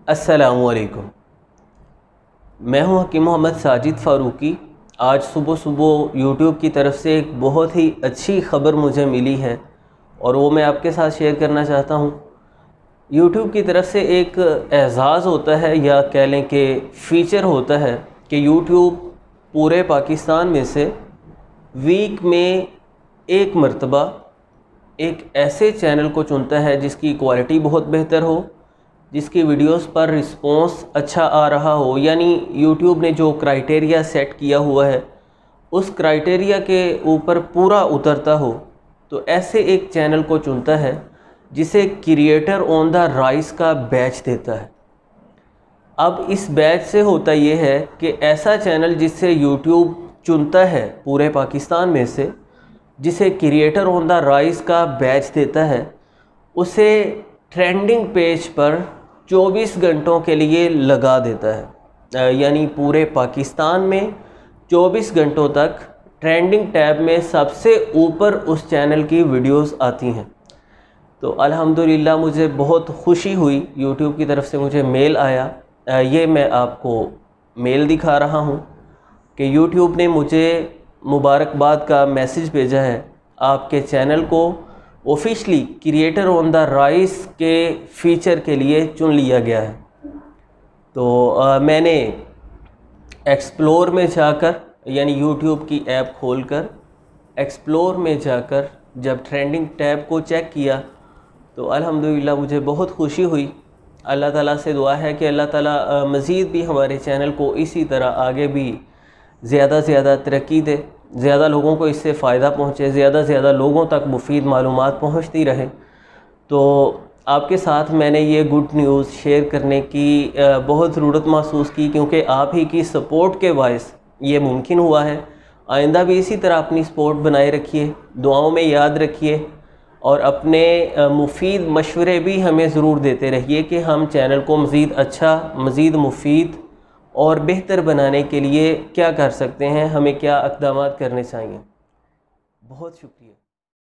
अस्सलामुअलैकुम। मैं हूं हकीम मोहम्मद साजिद फ़ारूकी। आज सुबह सुबह यूट्यूब की तरफ से एक बहुत ही अच्छी ख़बर मुझे मिली है और वो मैं आपके साथ शेयर करना चाहता हूं। यूट्यूब की तरफ से एक एज़ाज़ होता है या कह लें कि फ़ीचर होता है कि यूट्यूब पूरे पाकिस्तान में से वीक में एक मरतबा एक ऐसे चैनल को चुनता है जिसकी क्वालिटी बहुत बेहतर हो, जिसकी वीडियोस पर रिस्पॉन्स अच्छा आ रहा हो, यानी यूट्यूब ने जो क्राइटेरिया सेट किया हुआ है उस क्राइटेरिया के ऊपर पूरा उतरता हो, तो ऐसे एक चैनल को चुनता है जिसे क्रिएटर ऑन द राइज का बैच देता है। अब इस बैच से होता ये है कि ऐसा चैनल जिससे यूट्यूब चुनता है पूरे पाकिस्तान में से, जिसे क्रिएटर ऑन द राइज का बैच देता है, उसे ट्रेंडिंग पेज पर 24 घंटों के लिए लगा देता है। यानी पूरे पाकिस्तान में 24 घंटों तक ट्रेंडिंग टैब में सबसे ऊपर उस चैनल की वीडियोस आती हैं। तो अल्हम्दुलिल्लाह मुझे बहुत खुशी हुई, यूट्यूब की तरफ से मुझे मेल आया। ये मैं आपको मेल दिखा रहा हूँ कि यूट्यूब ने मुझे मुबारकबाद का मैसेज भेजा है, आपके चैनल को officially creator on the rise के फ़ीचर के लिए चुन लिया गया है। तो मैंने एक्सप्लोर में जाकर, यानी यूट्यूब की ऐप खोलकर एक्सप्लोर में जाकर जब ट्रेंडिंग टैब को चेक किया तो अल्हम्दुलिल्लाह मुझे बहुत खुशी हुई। अल्लाह ताला से दुआ है कि अल्लाह ताला मज़ीद भी हमारे चैनल को इसी तरह आगे भी ज़्यादा से ज़्यादा तरक्की दे, ज़्यादा लोगों को इससे फ़ायदा पहुँचे, ज़्यादा से ज़्यादा लोगों तक मुफीद मालूमात पहुँचती रहे। तो आपके साथ मैंने ये गुड न्यूज़ शेयर करने की बहुत ज़रूरत महसूस की, क्योंकि आप ही की सपोर्ट के बायस ये मुमकिन हुआ है। आइंदा भी इसी तरह अपनी सपोर्ट बनाए रखिए, दुआओं में याद रखिए और अपने मुफीद मशवरे भी हमें ज़रूर देते रहिए कि हम चैनल को मज़ीद अच्छा, मज़ीद मुफीद और बेहतर बनाने के लिए क्या कर सकते हैं, हमें क्या इक़दामात करने चाहिए। बहुत शुक्रिया।